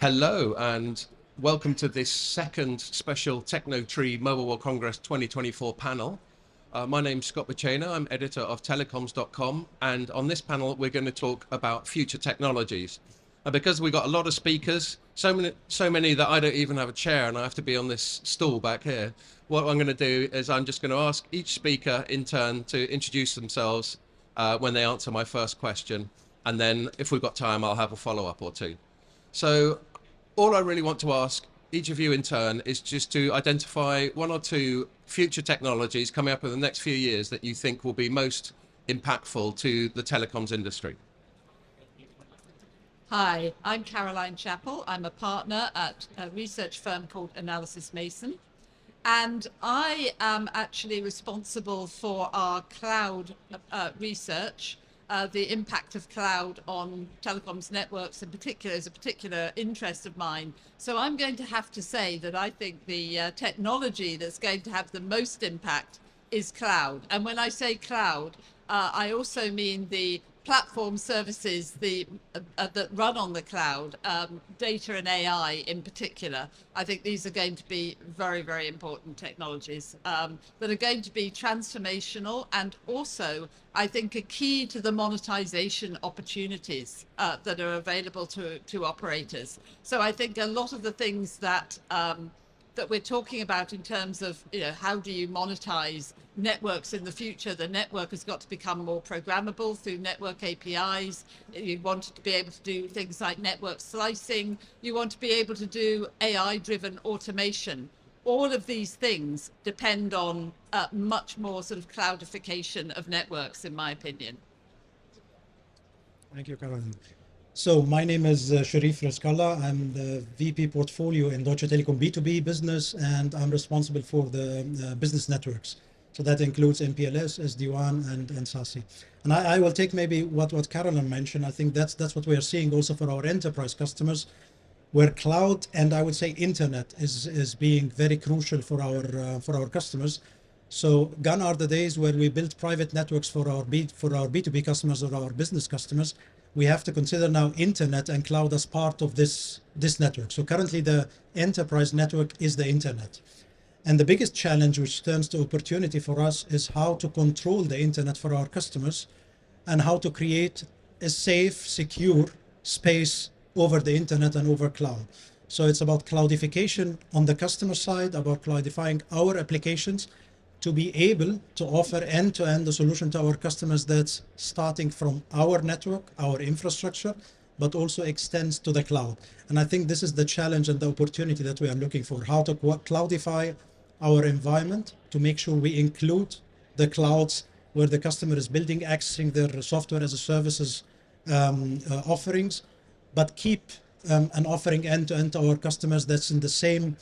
Hello and welcome to this second special Tecnotree Mobile World Congress 2024 panel. My name's Scott Bacena, I'm editor of Telecoms.com, and on this panel we're going to talk about future technologies. And because we've got a lot of speakers, so many that I don't even have a chair and I have to be on this stool back here, what I'm going to do is I'm just going to ask each speaker in turn to introduce themselves when they answer my first question, and then if we've got time I'll have a follow-up or two. So all I really want to ask each of you in turn is just to identify one or two future technologies coming up in the next few years that you think will be most impactful to the telecoms industry. Hi, I'm Caroline Chappell. I'm a partner at a research firm called Analysys Mason, and I am actually responsible for our cloud research. The impact of cloud on telecoms networks in particular is a particular interest of mine. So I'm going to have to say that I think the technology that's going to have the most impact is cloud. And when I say cloud, I also mean the platform services that run on the cloud, data and AI in particular. I think these are going to be very, very important technologies that are going to be transformational, and also I think a key to the monetization opportunities that are available to operators. So I think a lot of the things that we're talking about in terms of, how do you monetize networks in the future? The network has got to become more programmable through network APIs. You want to be able to do things like network slicing. You want to be able to do AI-driven automation. All of these things depend on much more sort of cloudification of networks, in my opinion. Thank you, Caroline. So my name is Sherif Rezkalla. I'm the VP Portfolio in Deutsche Telekom B2B business, and I'm responsible for the business networks. So that includes MPLS, SD-WAN, and SASE. And I will take maybe what Caroline mentioned. I think that's what we are seeing also for our enterprise customers, where cloud and I would say internet is being very crucial for our customers. So gone are the days where we build private networks for our B2B customers or our business customers. We have to consider now internet and cloud as part of this network. So currently the enterprise network is the internet. And the biggest challenge, which turns to opportunity for us, is how to control the internet for our customers and how to create a safe, secure space over the internet and over cloud. So it's about cloudification on the customer side, about cloudifying our applications to be able to offer end-to-end the solution to our customers that's starting from our network, our infrastructure, but also extends to the cloud. And I think this is the challenge and the opportunity that we are looking for, how to cloudify our environment to make sure we include the clouds where the customer is building, accessing their software as a services offerings, but keep an offering end-to-end to our customers that's in the same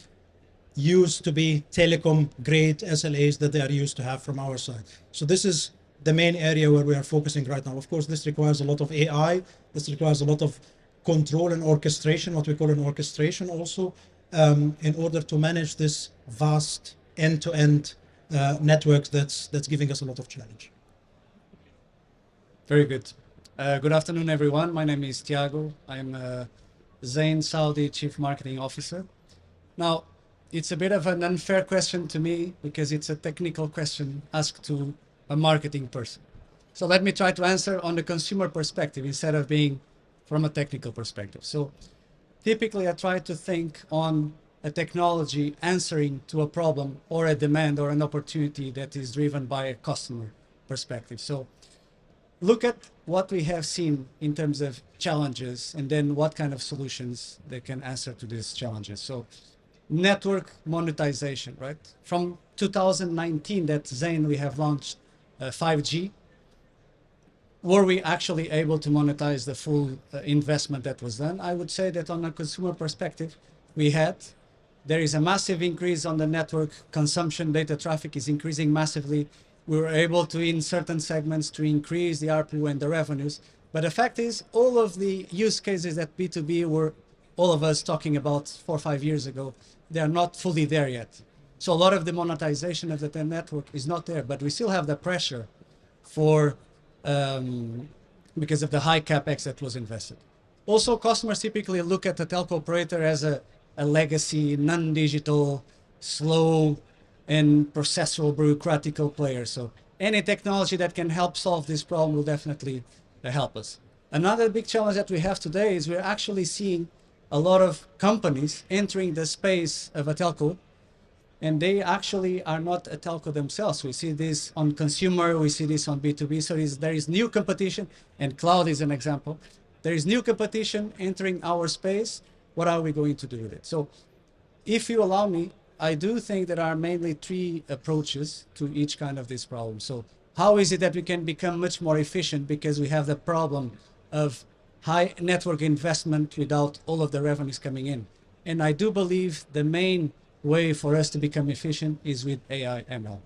used to be telecom grade SLAs that they are used to have from our side. So this is the main area where we are focusing right now. Of course, this requires a lot of AI. This requires a lot of control and orchestration, what we call an orchestration also, in order to manage this vast end-to-end networks that's giving us a lot of challenge. Very good. Good afternoon, everyone. My name is Tiago. I'm Zain Saudi Chief Marketing Officer. Now, it's a bit of an unfair question to me because it's a technical question asked to a marketing person. So let me try to answer on the consumer perspective instead of being from a technical perspective. So typically I try to think on a technology answering to a problem or a demand or an opportunity that is driven by a customer perspective. So look at what we have seen in terms of challenges and then what kind of solutions they can answer to these challenges. So network monetization, right? From 2019 that Zain, we have launched 5G. Were we actually able to monetize the full investment that was done? I would say that on a consumer perspective, we had. There is a massive increase on the network consumption. Data traffic is increasing massively. We were able to, in certain segments, to increase the ARPU and the revenues. But the fact is, all of the use cases that B2B were all of us talking about 4 or 5 years ago, they are not fully there yet. So a lot of the monetization of the network is not there, but we still have the pressure for because of the high capex that was invested. Also, customers typically look at the telco operator as a legacy, non-digital, slow, and processual, bureaucratical player. So any technology that can help solve this problem will definitely help us. Another big challenge that we have today is we're actually seeing a lot of companies entering the space of a telco, and they actually are not a telco themselves. We see this on consumer, we see this on B2B. So there is new competition, and cloud is an example. There is new competition entering our space. What are we going to do with it? So if you allow me, I do think there are mainly three approaches to each kind of this problem. So how is it that we can become much more efficient, because we have the problem of high network investment without all of the revenues coming in? And I do believe the main way for us to become efficient is with AI ML.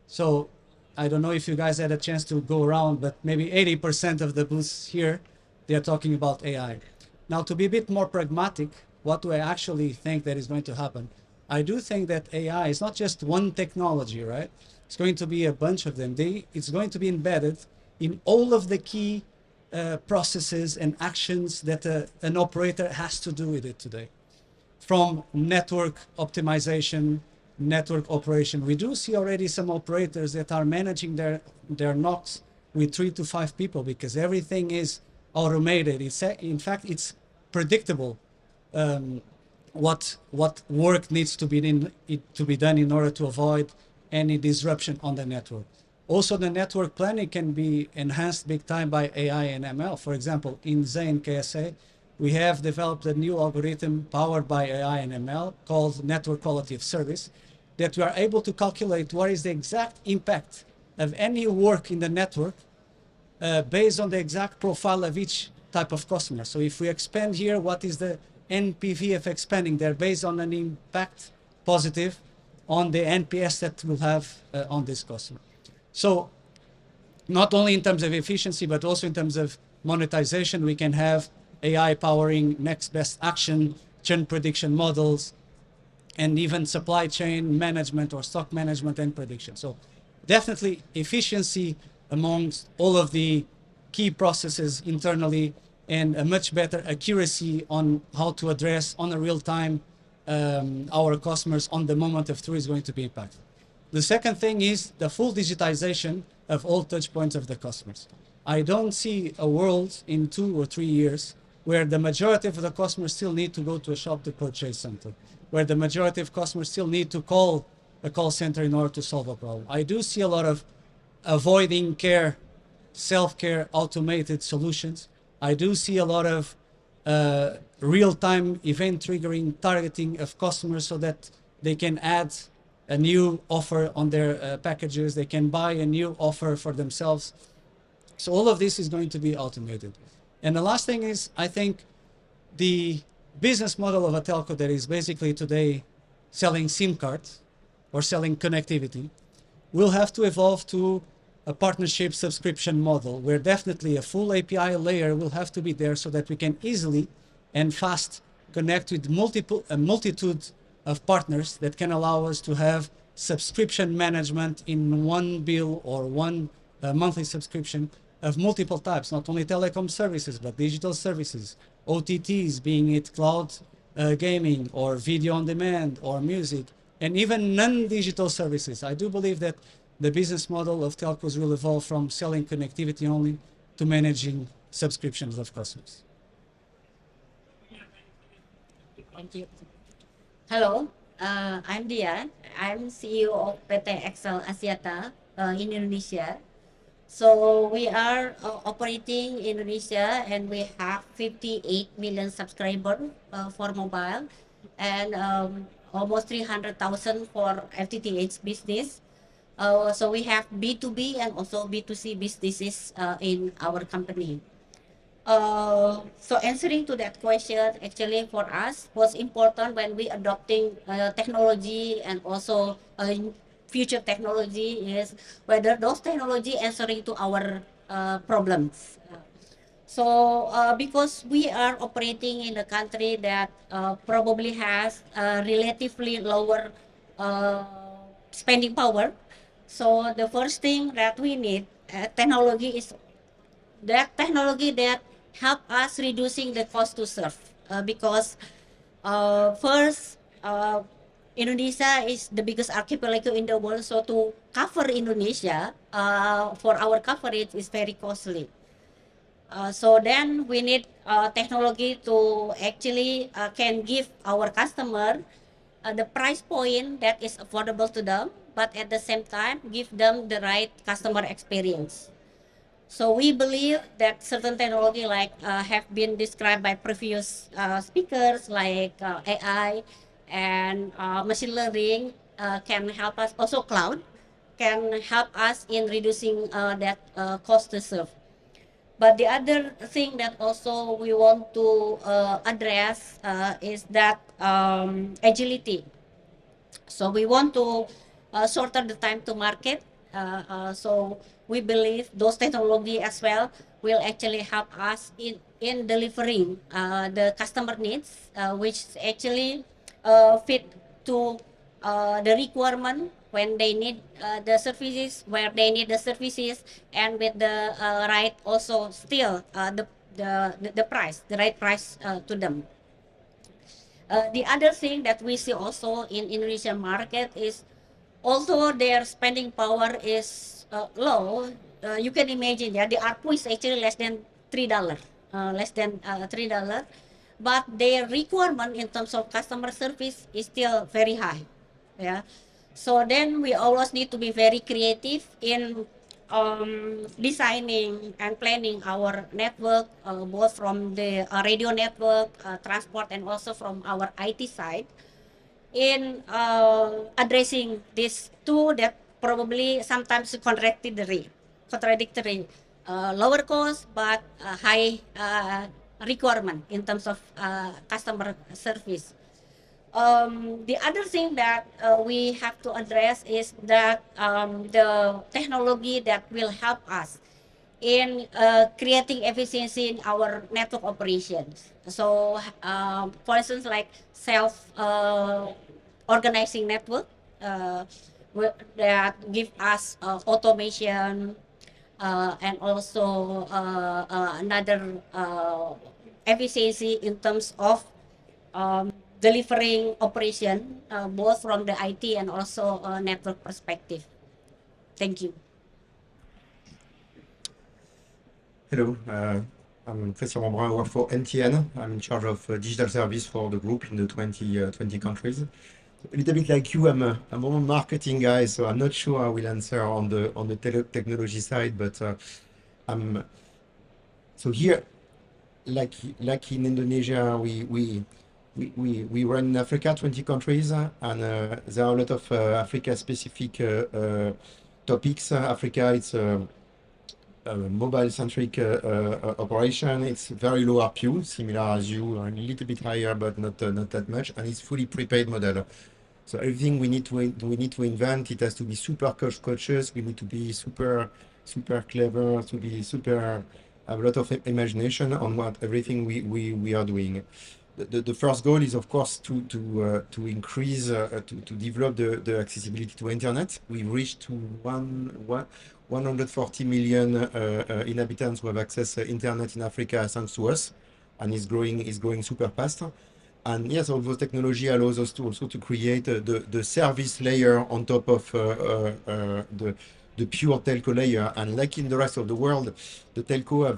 So I don't know if you guys had a chance to go around, but maybe 80% of the booths here, they're talking about AI. Now, to be a bit more pragmatic, what do I actually think that is going to happen? I do think that AI is not just one technology, right? It's going to be a bunch of them. It's going to be embedded in all of the key processes and actions that an operator has to do with it today. From network optimization, network operation. We do see already some operators that are managing their NOCs with 3 to 5 people, because everything is automated. In fact, it's predictable what work needs to be done in order to avoid any disruption on the network. Also, the network planning can be enhanced big time by AI and ML. For example, in Zain KSA, we have developed a new algorithm powered by AI and ML called network quality of service, that we are able to calculate what is the exact impact of any work in the network based on the exact profile of each type of customer. So if we expand here, what is the NPV of expanding there based on an impact positive on the NPS that we'll have on this customer. So not only in terms of efficiency, but also in terms of monetization, we can have AI powering next best action, churn prediction models, and even supply chain management or stock management and prediction. So definitely efficiency amongst all of the key processes internally, and a much better accuracy on how to address on a real time our customers on the moment of truth is going to be impacted. The second thing is the full digitization of all touch points of the customers. I don't see a world in 2 or 3 years where the majority of the customers still need to go to a shop to purchase something, where the majority of customers still need to call a call center in order to solve a problem. I do see a lot of avoiding care, self-care, automated solutions. I do see a lot of real-time event triggering targeting of customers so that they can add a new offer on their packages. They can buy a new offer for themselves. So all of this is going to be automated. And the last thing is, I think the business model of a telco that is basically today selling SIM cards or selling connectivity will have to evolve to a partnership subscription model, where definitely a full API layer will have to be there so that we can easily and fast connect with a multitude of partners that can allow us to have subscription management in one bill or one monthly subscription of multiple types, not only telecom services, but digital services, OTTs, being it cloud gaming or video on demand or music, and even non-digital services. I do believe that the business model of telcos will evolve from selling connectivity only to managing subscriptions of customers. Thank you. Hello, I'm Dian. I'm CEO of PT Excel Axiata in Indonesia. So we are operating in Indonesia, and we have 58 million subscribers for mobile, and almost 300,000 for FTTH business. So we have B2B and also B2C businesses in our company. So answering to that question, actually for us, what's important when we adopting technology and also future technology is whether those technology answering to our problems. So because we are operating in a country that probably has relatively lower spending power, so the first thing that we need technology is that technology that help us reducing the cost to serve because first, Indonesia is the biggest archipelago in the world, so to cover Indonesia for our coverage is very costly. So then we need technology to actually can give our customer the price point that is affordable to them, but at the same time give them the right customer experience. So we believe that certain technology like have been described by previous speakers like AI and machine learning can help us, also cloud can help us in reducing that cost to serve. But the other thing that also we want to address is that agility. So we want to shorten the time to market. So we believe those technology as well will actually help us in delivering the customer needs, which actually fit to the requirement when they need the services, where they need the services, and with the right also still the price, the right price to them. The other thing that we see also in Indonesian market is, although their spending power is low, you can imagine, yeah, the ARPU is actually less than $3, less than $3, but their requirement in terms of customer service is still very high, yeah. So then we always need to be very creative in designing and planning our network, both from the radio network, transport, and also from our IT side, in addressing these two that probably sometimes contradictory, lower cost but high requirement in terms of customer service. The other thing that we have to address is that the technology that will help us in creating efficiency in our network operations. So, for instance, like self organizing network that give us automation and also another efficiency in terms of delivering operation both from the IT and also network perspective. Thank you. Hello, I'm Christian Bombrun. I work for NTN. I'm in charge of digital service for the group in the 20 countries. A little bit like you, I'm a marketing guy, so I'm not sure I will answer on the technology side, but I'm so here, like in Indonesia, we run in Africa 20 countries, and there are a lot of Africa-specific topics. Africa, it's mobile-centric operation. It's very low ARPU, similar as you, a little bit higher, but not that much, and it's fully prepaid model. So everything we need to invent, it has to be super conscious. We need to be super clever, to be super have a lot of imagination on what everything we are doing. The first goal is, of course, to increase to develop the accessibility to internet. We've reached to 140 million inhabitants who have access to internet in Africa thanks to us, and is growing super fast. And yes, all those technology allows us to also to create the service layer on top of the pure telco layer. And like in the rest of the world, the telco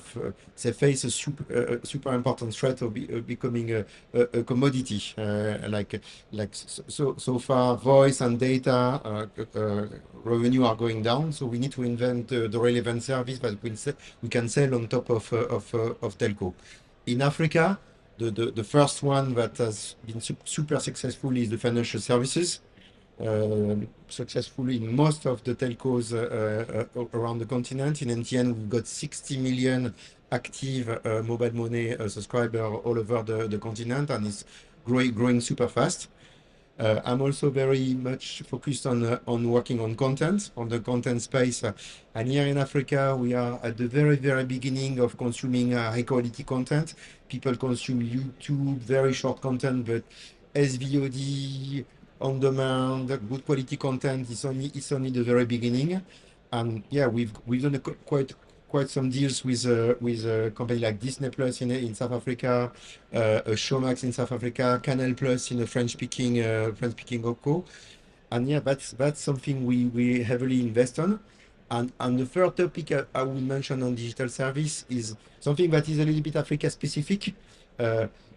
they face a super important threat of becoming a commodity. So far, voice and data revenue are going down. So we need to invent the relevant service that we can sell on top of telco. In Africa, the first one that has been super successful is the financial services. Successful in most of the telcos around the continent. In NTN, we've got 60 million active mobile money subscribers all over the continent, and it's growing super fast. I'm also very much focused on working on content, on the content space. And here in Africa, we are at the very beginning of consuming high quality content. People consume YouTube, very short content, but SVOD, on demand, good quality content. It's only the very beginning. And yeah, we've done quite quite some deals with a company like Disney Plus in South Africa, Showmax in South Africa, Canal Plus in a French-speaking OpCo. And yeah, that's something we heavily invest on. And the third topic I would mention on digital service is something that is a little bit Africa specific.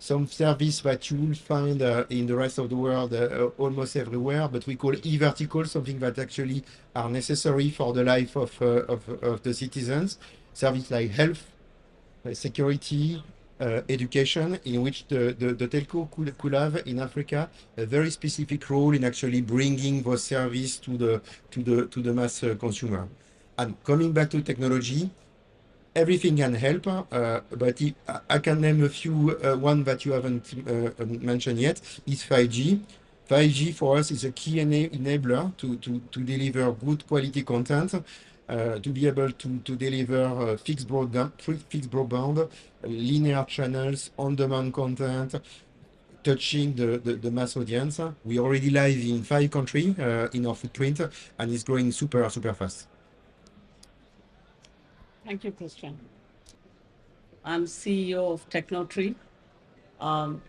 Some service that you will find in the rest of the world almost everywhere, but we call e-vertical, something that actually are necessary for the life of the citizens. Service like health, security, education, in which the telco could have in Africa a very specific role in actually bringing those service to the mass consumer. And coming back to technology, everything can help, but I can name a few. One that you haven't mentioned yet is 5G. 5G for us is a key enabler to deliver good quality content, to be able to deliver fixed broadband, linear channels, on-demand content, touching the mass audience. We already live in 5 countries in our footprint, and it's growing super fast. Thank you, Christian. I'm CEO of Tecnotree.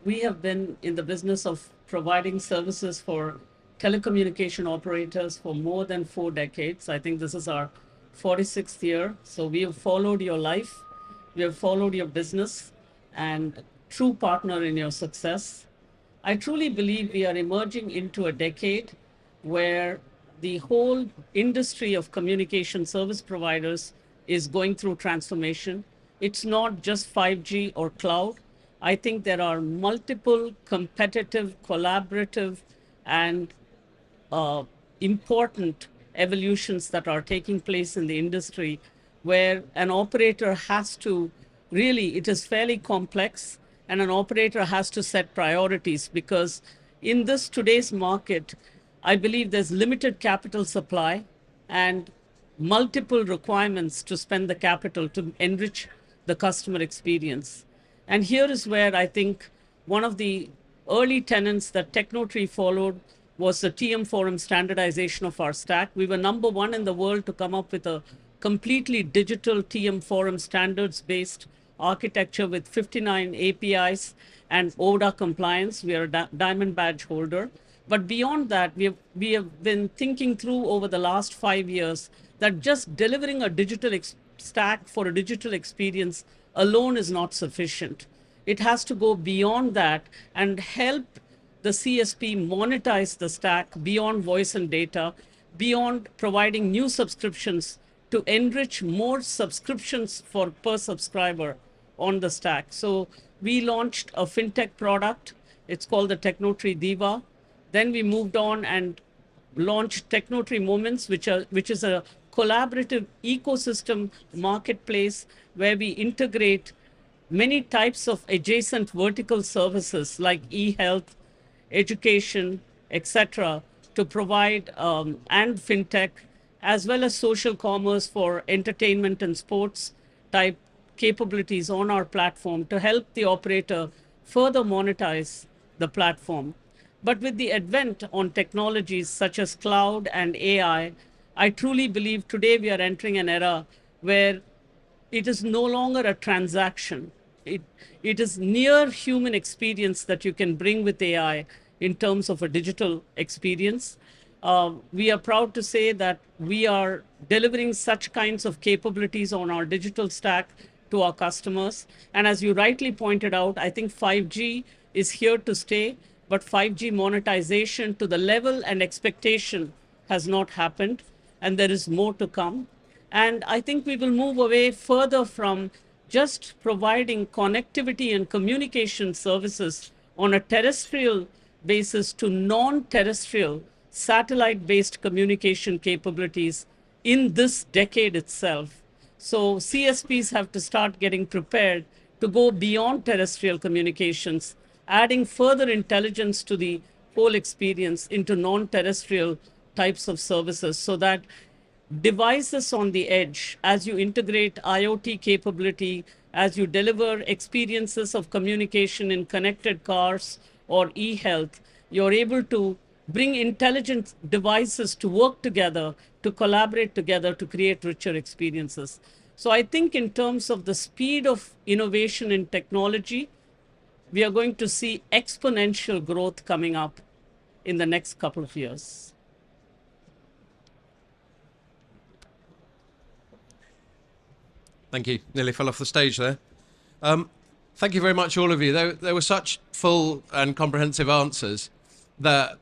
We have been in the business of providing services for telecommunication operators for more than 4 decades. I think this is our 46th year. So we have followed your life, we have followed your business, and true partner in your success. I truly believe we are emerging into a decade where the whole industry of communication service providers is going through transformation. It's not just 5G or cloud. I think there are multiple competitive, collaborative, and important evolutions that are taking place in the industry where an operator has to really, it is fairly complex, and an operator has to set priorities, because in this today's market, I believe there's limited capital supply and multiple requirements to spend the capital to enrich the customer experience. And here is where I think one of the early tenets that Tecnotree followed was the TM Forum standardization of our stack. We were number 1 in the world to come up with a completely digital TM Forum standards-based architecture with 59 APIs and ODA compliance. We are a diamond badge holder. But beyond that, we have been thinking through over the last 5 years that just delivering a digital stack for a digital experience alone is not sufficient. It has to go beyond that and help the CSP monetize the stack beyond voice and data, beyond providing new subscriptions to enrich more subscriptions for per subscriber on the stack. So we launched a fintech product. It's called the Tecnotree Diva. Then we moved on and launched Tecnotree Moments, which is a collaborative ecosystem marketplace where we integrate many types of adjacent vertical services like e-health, education, etc., to provide, and fintech, as well as social commerce for entertainment and sports type capabilities on our platform to help the operator further monetize the platform. But with the advent on technologies such as cloud and AI, I truly believe today we are entering an era where it is no longer a transaction. It is near human experience that you can bring with AI in terms of a digital experience. We are proud to say that we are delivering such kinds of capabilities on our digital stack to our customers. And as you rightly pointed out, I think 5G is here to stay, but 5G monetization to the level and expectation has not happened, and there is more to come. And I think we will move away further from just providing connectivity and communication services on a terrestrial basis to non-terrestrial satellite-based communication capabilities in this decade itself. So CSPs have to start getting prepared to go beyond terrestrial communications, adding further intelligence to the whole experience into non-terrestrial types of services, so that devices on the edge, as you integrate IoT capability, as you deliver experiences of communication in connected cars or e-health, you're able to bring intelligent devices to work together, to collaborate together, to create richer experiences. So I think in terms of the speed of innovation in technology, we are going to see exponential growth coming up in the next couple of years. Thank you. Nearly fell off the stage there. Thank you very much, all of you. There were such full and comprehensive answers that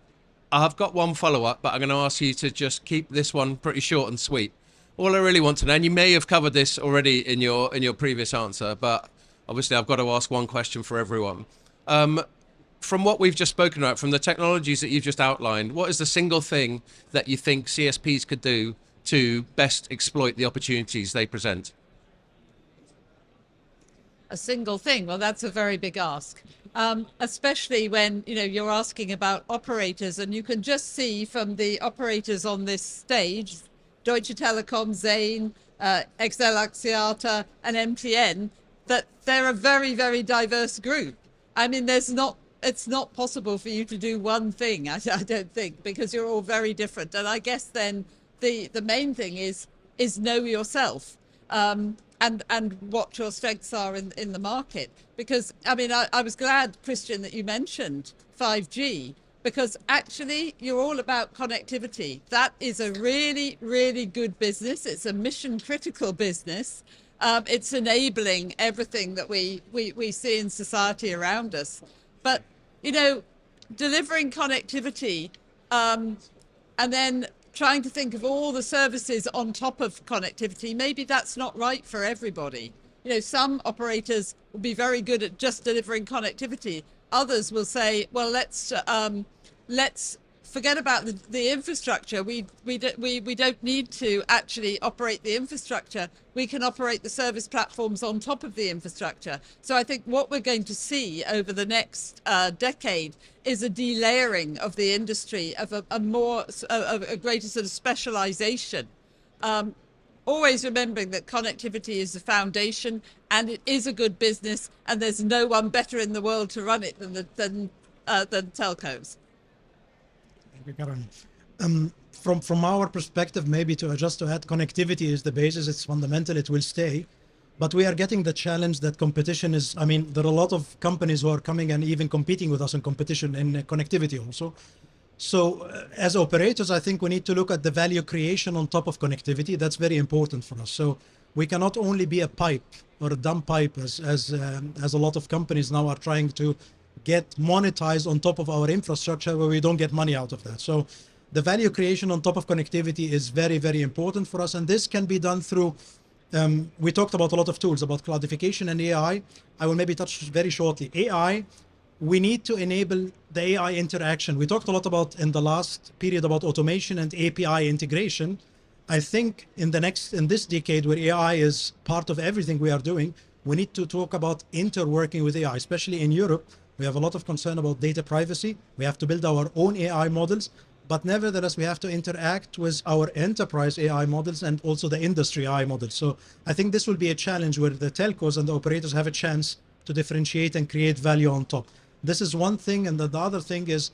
I've got one follow-up, but I'm going to ask you to just keep this one pretty short and sweet. All I really want to know, and you may have covered this already in your previous answer, but obviously I've got to ask one question for everyone. From what we've just spoken about, from the technologies that you've just outlined, what is the single thing that you think CSPs could do to best exploit the opportunities they present? A single thing? Well, that's a very big ask, especially when you're asking about operators, and you can just see from the operators on this stage, Deutsche Telekom, Zain, XL Axiata, and MTN, that they're a very, very diverse group. I mean, it's not possible for you to do one thing, I don't think, because you're all very different. And I guess then the main thing is know yourself. And what your strengths are in the market. Because, I mean, I was glad, Christian, that you mentioned 5G, because actually you're all about connectivity. That is a really, really good business. It's a mission critical business. It's enabling everything that we see in society around us. But, delivering connectivity and then trying to think of all the services on top of connectivity, maybe that's not right for everybody. Some operators will be very good at just delivering connectivity. Others will say, well, let's forget about the infrastructure. We don't need to actually operate the infrastructure. We can operate the service platforms on top of the infrastructure. So I think what we're going to see over the next decade is a delayering of the industry, of a greater sort of specialization. Always remembering that connectivity is the foundation, and it is a good business, and there's no one better in the world to run it than telcos. From our perspective, maybe to add, connectivity is the basis. It's fundamental. It will stay. But we are getting the challenge that competition is, I mean, there are a lot of companies who are coming and even competing with us in competition in connectivity also. So as operators, I think we need to look at the value creation on top of connectivity. That's very important for us. So we cannot only be a pipe or a dumb pipe as a lot of companies now are trying to get monetized on top of our infrastructure where we don't get money out of that. So the value creation on top of connectivity is very, very important for us. And this can be done through, we talked about a lot of tools about cloudification and AI. I will maybe touch very shortly. AI, we need to enable the AI interaction. We talked a lot about in the last period about automation and API integration. I think in this decade where AI is part of everything we are doing, we need to talk about interworking with AI, especially in Europe. We have a lot of concern about data privacy. We have to build our own AI models, but nevertheless, we have to interact with our enterprise AI models and also the industry AI models. So I think this will be a challenge where the telcos and the operators have a chance to differentiate and create value on top. This is one thing. And the other thing is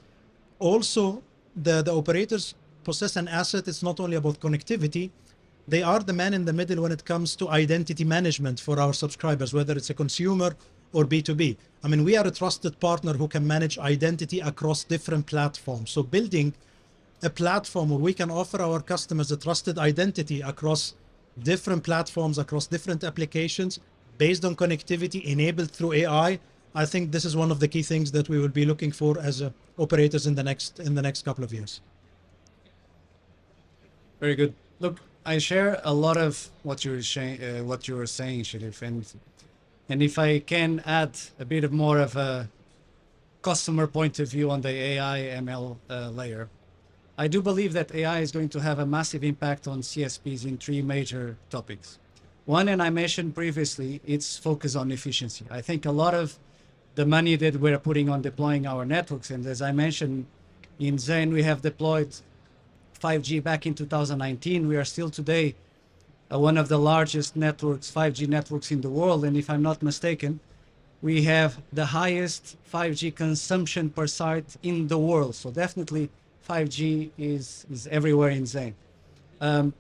also the operators possess an asset. It's not only about connectivity. They are the man in the middle when it comes to identity management for our subscribers, whether it's a consumer or B2B. I mean, we are a trusted partner who can manage identity across different platforms. So building a platform where we can offer our customers a trusted identity across different platforms, across different applications, based on connectivity enabled through AI, I think this is one of the key things that we will be looking for as operators in the next couple of years. Very good. Look, I share a lot of what you were saying, Sherif, and if I can add a bit more of a customer point of view on the AI ML layer, I do believe that AI is going to have a massive impact on CSPs in three major topics. One, and I mentioned previously, it's focus on efficiency. I think a lot of the money that we're putting on deploying our networks, and as I mentioned, in Zain, we have deployed 5G back in 2019. We are still today one of the largest networks, 5G networks in the world. And if I'm not mistaken, we have the highest 5G consumption per site in the world. So definitely 5G is everywhere in Zain.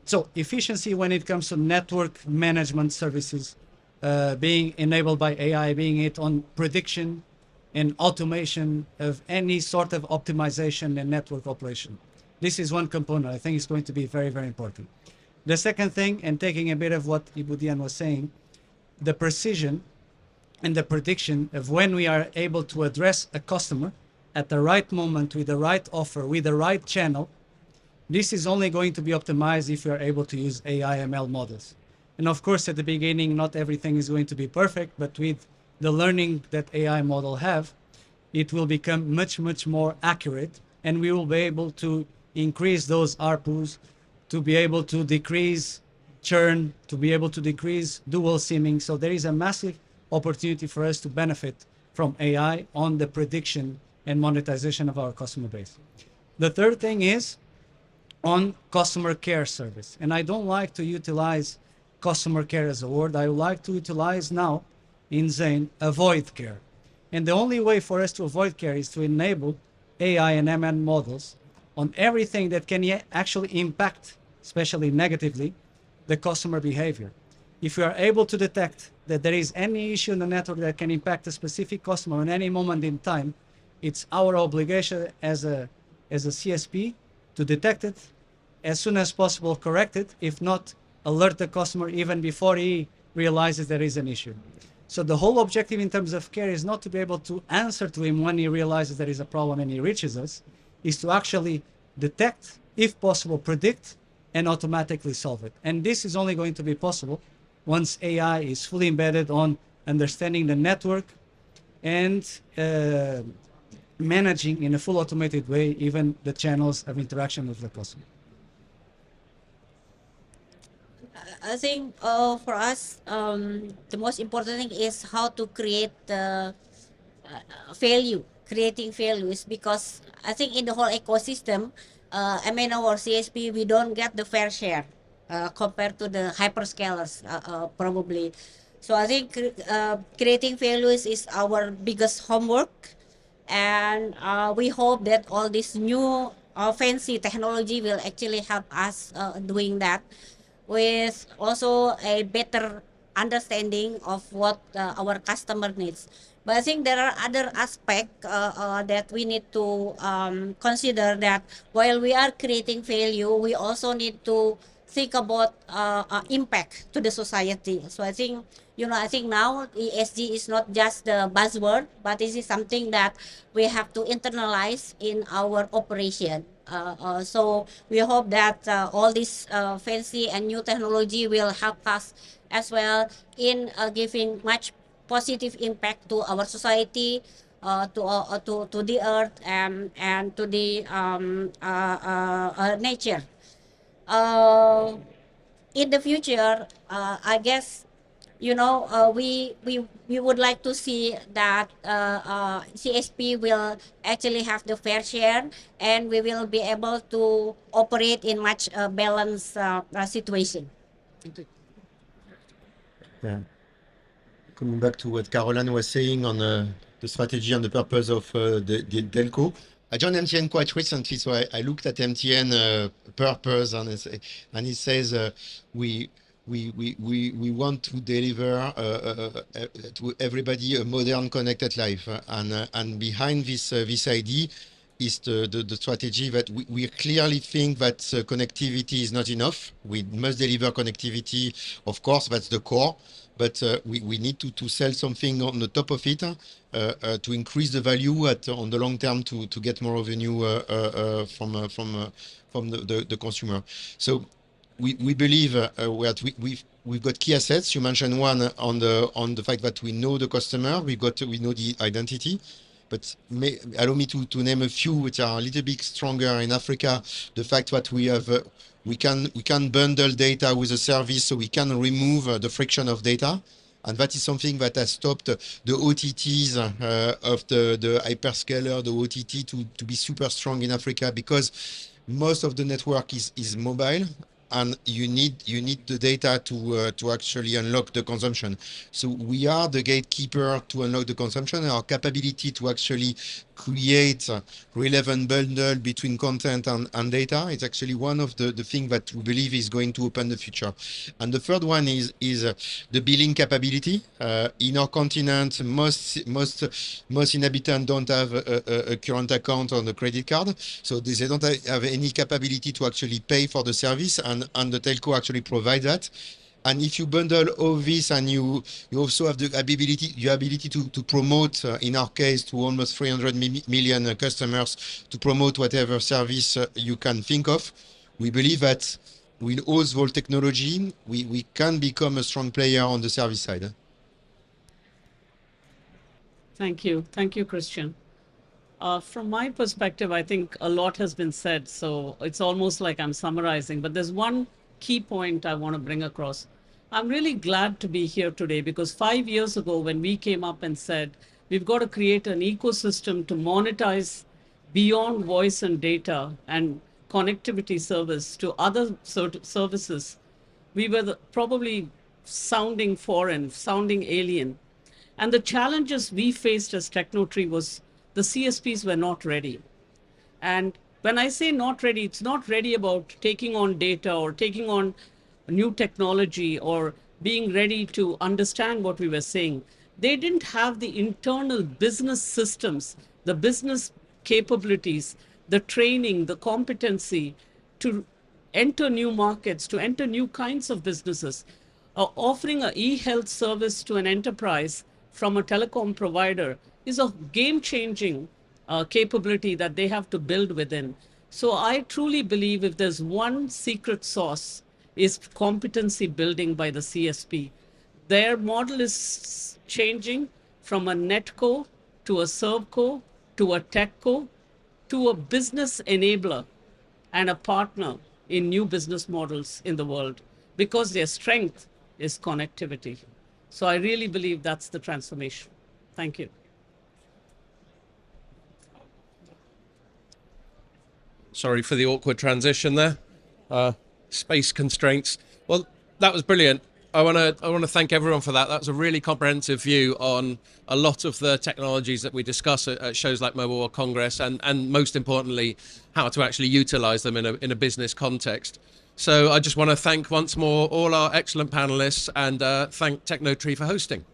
So efficiency when it comes to network management services being enabled by AI, being it on prediction and automation of any sort of optimization and network operation. This is one component I think is going to be very, very important. The second thing, and taking a bit of what Dian was saying, the precision and the prediction of when we are able to address a customer at the right moment with the right offer, with the right channel. This is only going to be optimized if we are able to use AI ML models. And of course, at the beginning, not everything is going to be perfect, but with the learning that AI model have, it will become much, much more accurate, and we will be able to increase those ARPUs, to be able to decrease churn, to be able to decrease dual SIMing. So there is a massive opportunity for us to benefit from AI on the prediction and monetization of our customer base. The third thing is on customer care service. And I don't like to utilize customer care as a word. I would like to utilize now in Zain, avoid care. And the only way for us to avoid care is to enable AI and ML models on everything that can actually impact, especially negatively, the customer behavior. If we are able to detect that there is any issue in the network that can impact a specific customer at any moment in time, it's our obligation as a CSP to detect it as soon as possible, correct it, if not, alert the customer even before he realizes there is an issue. So the whole objective in terms of care is not to be able to answer to him when he realizes there is a problem and he reaches us, is to actually detect, if possible, predict, and automatically solve it. And this is only going to be possible once AI is fully embedded on understanding the network and managing in a full automated way even the channels of interaction with the customer. I think for us, the most important thing is how to create the value, creating values, because I think in the whole ecosystem, MNO or CSP, we don't get the fair share compared to the hyperscalers probably. So I think creating values is our biggest homework, and we hope that all this new fancy technology will actually help us doing that, with also a better understanding of what our customer needs. But I think there are other aspects that we need to consider, that while we are creating value, we also need to think about impact to the society. So I think, I think now ESG is not just the buzzword, but this is something that we have to internalize in our operation. So we hope that all this fancy and new technology will help us as well in giving much positive impact to our society, to the earth, and to the nature. In the future, I guess, we would like to see that CSP will actually have the fair share, and we will be able to operate in much balanced situation. Yeah. Coming back to what Caroline was saying on the strategy and the purpose of the telco. I joined MTN quite recently, so I looked at MTN purpose, and it says we want to deliver to everybody a modern connected life, and behind this idea is the strategy that we clearly think that connectivity is not enough. We must deliver connectivity, of course, that's the core, but we need to sell something on the top of it to increase the value on the long term to get more revenue from the consumer. So we believe we've got key assets. You mentioned one on the fact that we know the customer, we know the identity. But allow me to name a few which are a little bit stronger in Africa. The fact that we can bundle data with a service, so we can remove the friction of data, and that is something that has stopped the OTTs of the hyperscaler, the OTT to be super strong in Africa, because most of the network is mobile, and you need the data to actually unlock the consumption. So we are the gatekeeper to unlock the consumption. Our capability to actually create a relevant bundle between content and data is actually one of the things that we believe is going to open the future. And the third one is the billing capability. In our continent, most inhabitants don't have a current account on the credit card, so they don't have any capability to actually pay for the service, and the telco actually provide that. And if you bundle all this, and you also have the ability to promote, in our case, to almost 300 million customers, to promote whatever service you can think of, we believe that with all technology, we can become a strong player on the service side. Thank you, Christian. From my perspective, I think a lot has been said, so it's almost like I'm summarizing, but there's one key point I want to bring across. I'm really glad to be here today because 5 years ago, when we came up and said, we've got to create an ecosystem to monetize beyond voice and data and connectivity service to other services, we were probably sounding foreign, sounding alien. And the challenges we faced as Tecnotree was the CSPs were not ready. And when I say not ready, it's not ready about taking on data or taking on new technology or being ready to understand what we were saying. They didn't have the internal business systems, the business capabilities, the training, the competency to enter new markets, to enter new kinds of businesses. Offering an e-health service to an enterprise from a telecom provider is a game-changing capability that they have to build within. So I truly believe if there's one secret sauce, is competency building by the CSP. Their model is changing from a netco to a servco to a techco to a business enabler and a partner in new business models in the world because their strength is connectivity. So I really believe that's the transformation. Thank you. Sorry for the awkward transition there. Space constraints. Well, that was brilliant. I want to thank everyone for that. That was a really comprehensive view on a lot of the technologies that we discuss at shows like Mobile World Congress, and most importantly, how to actually utilize them in a business context. So I just want to thank once more all our excellent panelists and thank Tecnotree for hosting.